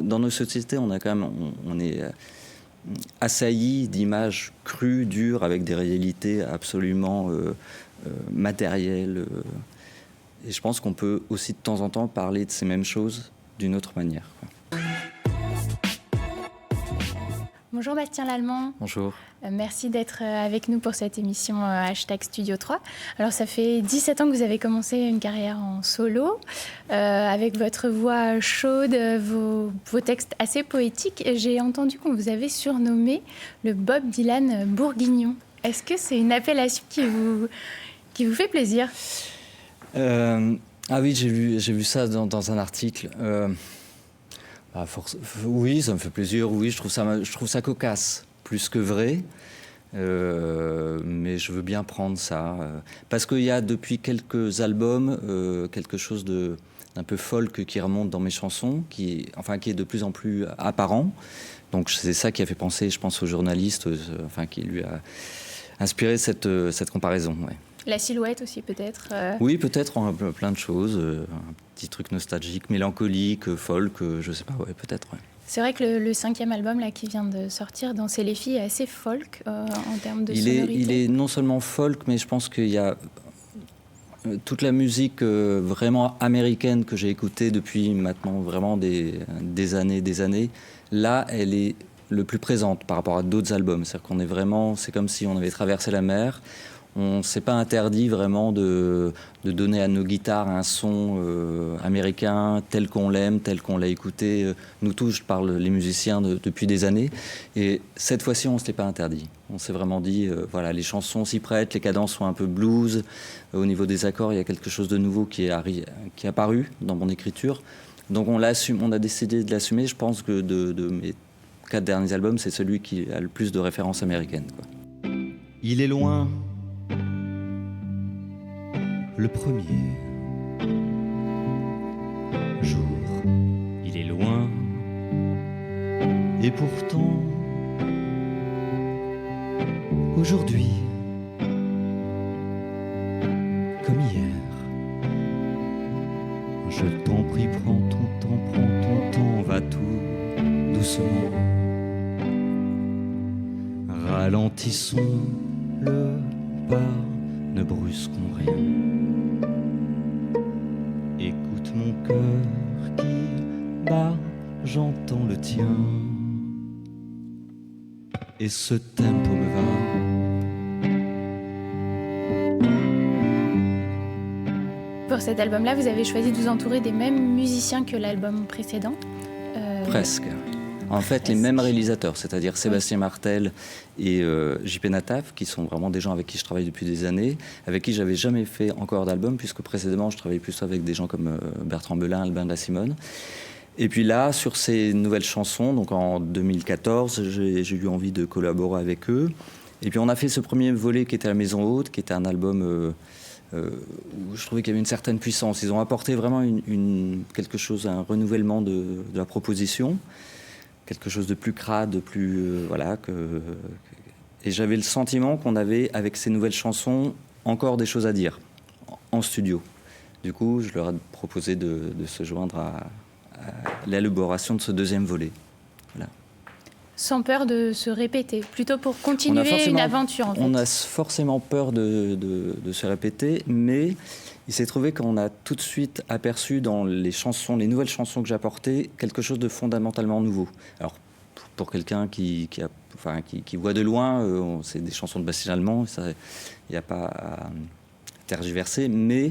dans nos sociétés, on a quand même, on est assailli d'images crues, dures, avec des réalités absolument matérielles. Et je pense qu'on peut aussi de temps en temps parler de ces mêmes choses d'une autre manière, quoi. Bonjour Bastien Lallemand. Bonjour. Merci d'être avec nous pour cette émission #Studio 3. Alors ça fait 17 ans que vous avez commencé une carrière en solo, avec votre voix chaude, vos textes assez poétiques. Et j'ai entendu qu'on vous avait surnommé le Bob Dylan bourguignon. Est-ce que c'est une appellation qui vous fait plaisir ? Ah oui, j'ai vu ça dans un article. Oui, ça me fait plaisir. Oui, je trouve ça cocasse, plus que vrai. Mais je veux bien prendre ça. Parce qu'il y a depuis quelques albums quelque chose d'un peu folk qui remonte dans mes chansons, qui est de plus en plus apparent. Donc c'est ça qui a fait penser, je pense, au journaliste, qui lui a inspiré cette comparaison. Ouais. La silhouette aussi, peut-être Oui, peut-être plein de choses. Un petit truc nostalgique, mélancolique, folk, je sais pas, ouais, peut-être. Ouais. C'est vrai que le 5e album là, qui vient de sortir, Danser les filles, est assez folk en termes de sonorité. Il est non seulement folk, mais je pense qu'il y a toute la musique vraiment américaine que j'ai écoutée depuis maintenant vraiment des années. Là, elle est le plus présente par rapport à d'autres albums. C'est-à-dire qu'on est vraiment, c'est comme si on avait traversé la mer. On ne s'est pas interdit vraiment de donner à nos guitares un son américain tel qu'on l'aime, tel qu'on l'a écouté. Nous tous, je parle les musiciens depuis des années. Et cette fois-ci, on ne se l'est pas interdit. On s'est vraiment dit, voilà, les chansons s'y prêtent, les cadences sont un peu blues. Au niveau des accords, il y a quelque chose de nouveau qui est apparu dans mon écriture. Donc on a décidé de l'assumer. Je pense que de mes 4 derniers albums, c'est celui qui a le plus de références américaines, quoi. Il est loin, le premier jour, il est loin, et pourtant, aujourd'hui, comme hier, je t'en prie, prends ton temps, va tout doucement. Ralentissons le pas, ne brusquons rien. Écoute mon cœur qui bat, j'entends le tien. Et ce tempo me va. Pour cet album-là, vous avez choisi de vous entourer des mêmes musiciens que l'album précédent. Presque. En fait, les mêmes réalisateurs, c'est-à-dire Sébastien Martel et JP Nataf, qui sont vraiment des gens avec qui je travaille depuis des années, avec qui j'avais jamais fait encore d'album, puisque précédemment, je travaillais plus avec des gens comme Bertrand Belin, Albin de la Simone. Et puis là, sur ces nouvelles chansons, donc en 2014, j'ai eu envie de collaborer avec eux. Et puis on a fait ce premier volet qui était à la Maison Haute, qui était un album où je trouvais qu'il y avait une certaine puissance. Ils ont apporté vraiment quelque chose, un renouvellement de la proposition. Quelque chose de plus crade, de plus... Et j'avais le sentiment qu'on avait, avec ces nouvelles chansons, encore des choses à dire, en studio. Du coup, je leur ai proposé de se joindre à l'élaboration de ce deuxième volet. Voilà. Sans peur de se répéter, plutôt pour continuer une aventure, en fait. On a forcément peur de se répéter, mais... il s'est trouvé qu'on a tout de suite aperçu dans les nouvelles chansons que j'apportais, quelque chose de fondamentalement nouveau. Alors, pour quelqu'un qui voit de loin, c'est des chansons de Bastien Lallemand, il n'y a pas à tergiverser, mais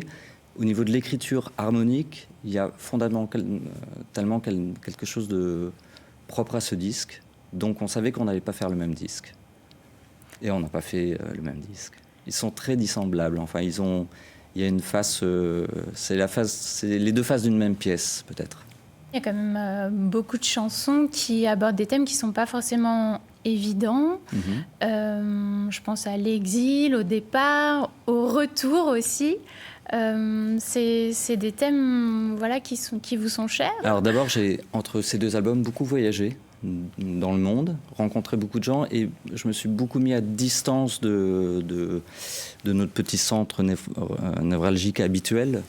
au niveau de l'écriture harmonique, il y a fondamentalement quelque chose de propre à ce disque. Donc on savait qu'on n'allait pas faire le même disque. Et on n'a pas fait le même disque. Ils sont très dissemblables, il y a une face, c'est les deux faces d'une même pièce, peut-être. Il y a quand même beaucoup de chansons qui abordent des thèmes qui ne sont pas forcément évidents. Je pense à l'exil, au départ, au retour aussi. C'est des thèmes qui vous sont chers. Alors d'abord, j'ai, entre ces deux albums, beaucoup voyagé dans le monde, rencontré beaucoup de gens, et je me suis beaucoup mis à distance de notre petit centre névralgique habituel.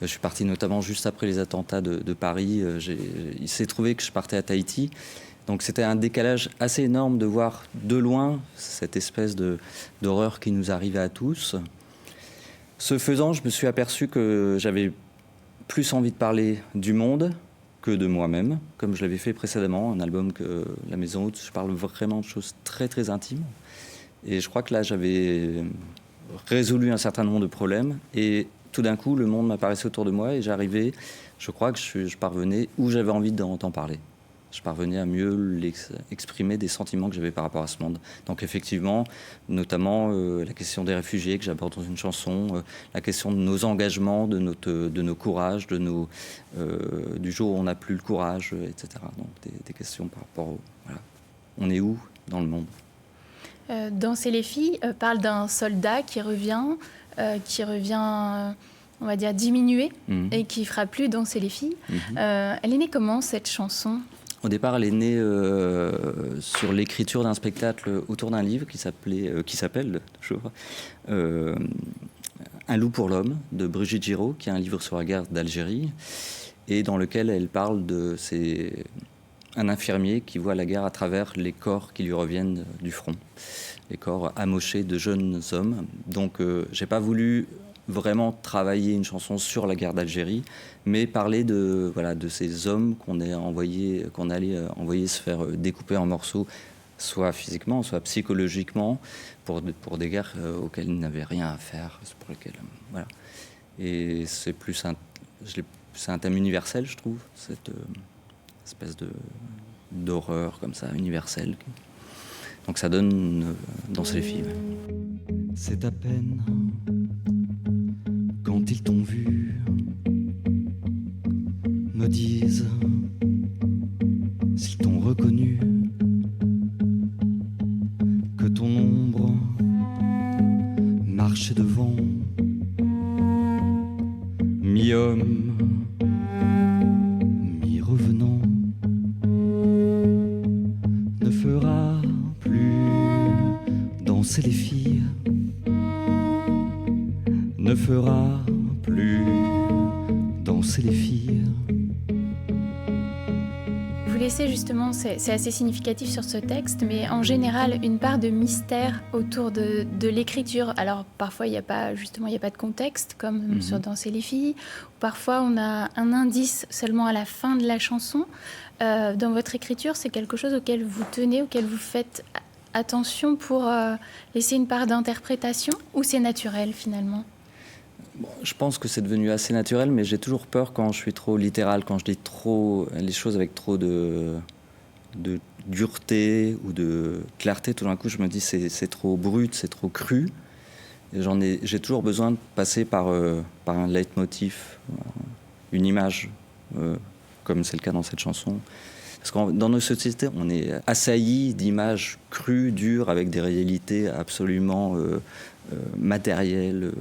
Je suis parti notamment juste après les attentats de Paris. Il s'est trouvé que je partais à Tahiti. Donc c'était un décalage assez énorme de voir de loin cette espèce d'horreur qui nous arrivait à tous. Ce faisant, je me suis aperçu que j'avais plus envie de parler du monde que de moi-même, comme je l'avais fait précédemment, un album que La Maison Haute, je parle vraiment de choses très très intimes. Et je crois que là, j'avais résolu un certain nombre de problèmes. Et tout d'un coup, le monde m'apparaissait autour de moi et j'arrivais, je crois que je parvenais où j'avais envie d'en parler. Je parvenais à mieux exprimer des sentiments que j'avais par rapport à ce monde. Donc effectivement, notamment la question des réfugiés que j'aborde dans une chanson, la question de nos engagements, de nos courages, du jour où on n'a plus le courage, etc. Donc des questions par rapport au... Voilà. On est où dans le monde ? Danser les filles parle d'un soldat qui revient, on va dire, diminué et qui ne fera plus danser les filles. Elle est née comment, cette chanson ? Au départ, elle est née sur l'écriture d'un spectacle autour d'un livre qui s'appelle toujours Un loup pour l'homme de Brigitte Giraud, qui est un livre sur la guerre d'Algérie et dans lequel elle parle un infirmier qui voit la guerre à travers les corps qui lui reviennent du front, les corps amochés de jeunes hommes. Donc, j'ai pas voulu vraiment travailler une chanson sur la guerre d'Algérie, mais parler de ces hommes qu'on allait envoyer se faire découper en morceaux, soit physiquement, soit psychologiquement, pour des guerres auxquelles ils n'avaient rien à faire, pour lesquelles, voilà. Et c'est un thème universel, je trouve, cette espèce d'horreur comme ça, universelle. Donc ça donne Danser les filles. C'est à peine quand ils t'ont vu, me disent s'ils t'ont reconnu, que ton ombre marchait devant, mi-homme, mi-revenant, ne fera plus danser les filles, ne fera plus danser les filles. Vous laissez justement, c'est assez significatif sur ce texte, mais en général une part de mystère autour de l'écriture. Alors parfois il n'y a pas de contexte, comme sur Danser les filles, ou parfois on a un indice seulement à la fin de la chanson. Dans votre écriture, c'est quelque chose auquel vous tenez, auquel vous faites attention pour laisser une part d'interprétation, ou c'est naturel finalement ? Bon, je pense que c'est devenu assez naturel, mais j'ai toujours peur quand je suis trop littéral, quand je dis trop les choses avec trop de dureté ou de clarté. Tout d'un coup, je me dis c'est trop brut, c'est trop cru. Et j'ai toujours besoin de passer par un leitmotiv, une image, comme c'est le cas dans cette chanson. Parce que dans nos sociétés, on est assailli d'images crues, dures, avec des réalités absolument matérielles.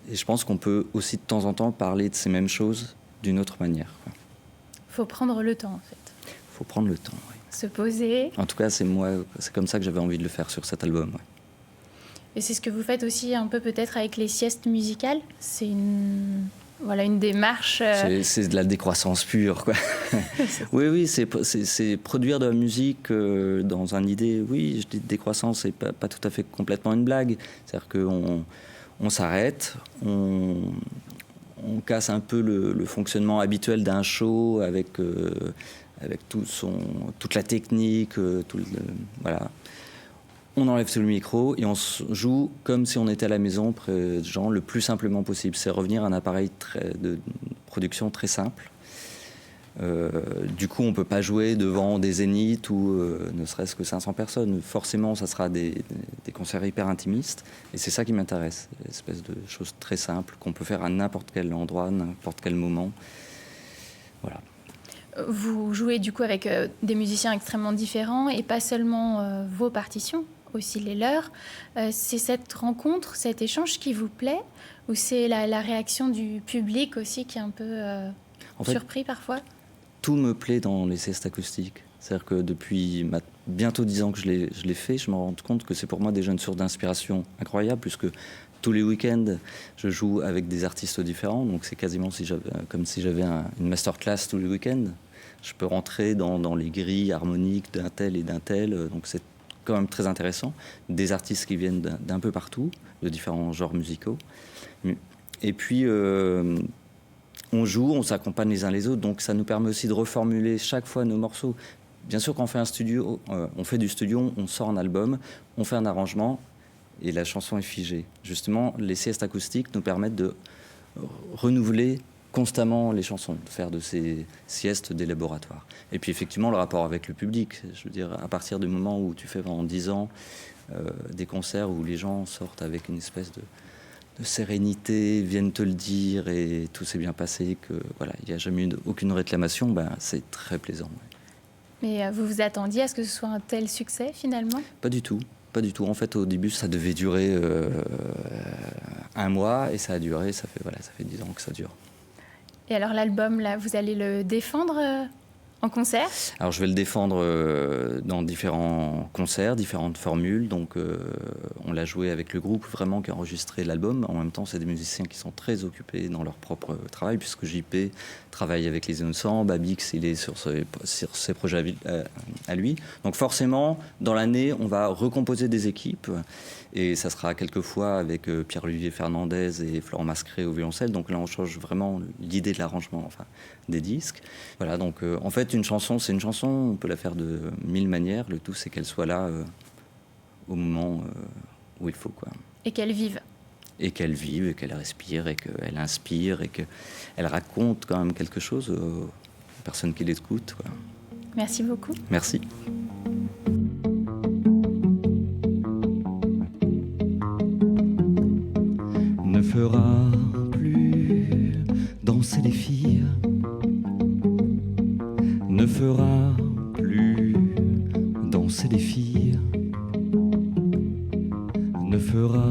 Et je pense qu'on peut aussi de temps en temps parler de ces mêmes choses d'une autre manière. Il faut prendre le temps, en fait. Il faut prendre le temps, oui. Se poser. En tout cas, c'est comme ça que j'avais envie de le faire sur cet album, oui. Et c'est ce que vous faites aussi un peu peut-être avec les siestes musicales. C'est une démarche... C'est de la décroissance pure, quoi. Oui, c'est produire de la musique dans une idée... Oui, je dis décroissance, c'est pas tout à fait complètement une blague. C'est-à-dire qu'on s'arrête, on casse un peu le fonctionnement habituel d'un show avec toute la technique, voilà. On enlève tout le micro et on joue comme si on était à la maison, près de gens, le plus simplement possible. C'est revenir à un appareil de production très simple. Du coup, on ne peut pas jouer devant des zéniths ou ne serait-ce que 500 personnes. Forcément, ça sera des concerts hyper intimistes. Et c'est ça qui m'intéresse, l'espèce de choses très simples qu'on peut faire à n'importe quel endroit, n'importe quel moment. Voilà. Vous jouez du coup avec des musiciens extrêmement différents et pas seulement vos partitions, aussi les leurs. C'est cette rencontre, cet échange qui vous plaît ou c'est la réaction du public aussi qui est un peu surpris parfois ? Tout me plaît dans les siestes acoustiques. C'est-à-dire que depuis bientôt 10 ans que je l'ai fait, je me rends compte que c'est pour moi déjà une source d'inspiration incroyable, puisque tous les week-ends, je joue avec des artistes différents, donc c'est quasiment comme si j'avais une masterclass tous les week-ends. Je peux rentrer dans les grilles harmoniques d'un tel et d'un tel, donc c'est quand même très intéressant. Des artistes qui viennent d'un peu partout, de différents genres musicaux. Et puis, on joue, on s'accompagne les uns les autres, donc ça nous permet aussi de reformuler chaque fois nos morceaux. Bien sûr, quand on fait un studio, on fait du studio, on sort un album, on fait un arrangement, et la chanson est figée. Justement, les siestes acoustiques nous permettent de renouveler constamment les chansons, de faire de ces siestes des laboratoires. Et puis effectivement, le rapport avec le public. Je veux dire, à partir du moment où tu fais pendant 10 ans des concerts où les gens sortent avec une espèce de sérénité, viennent te le dire et tout s'est bien passé, que voilà, il n'y a jamais eu aucune réclamation, ben, c'est très plaisant. Ouais. Mais vous vous attendiez à ce que ce soit un tel succès finalement ? Pas du tout. Pas du tout. En fait, au début, ça devait durer 1 mois et ça a duré, ça fait 10 ans que ça dure. Et alors l'album, là, vous allez le défendre en concert ? Alors je vais le défendre dans différents concerts, différentes formules. Donc on l'a joué avec le groupe vraiment qui a enregistré l'album. En même temps, c'est des musiciens qui sont très occupés dans leur propre travail, puisque JP travaille avec les Innocents, Babix il est sur ses projets à lui. Donc forcément, dans l'année, on va recomposer des équipes. Et ça sera quelquefois avec Pierre-Olivier Fernandez et Florent Mascret au violoncelle. Donc là, on change vraiment l'idée de l'arrangement, enfin, des disques. Voilà, donc en fait, une chanson, c'est une chanson. On peut la faire de 1000 manières. Le tout, c'est qu'elle soit là au moment où il faut, quoi. Et qu'elle vive. Et qu'elle vive, et qu'elle respire, et qu'elle inspire, et qu'elle raconte quand même quelque chose aux personnes qui l'écoutent, quoi. Merci beaucoup. Merci. Ne fera plus danser les filles, ne fera plus danser les filles, ne fera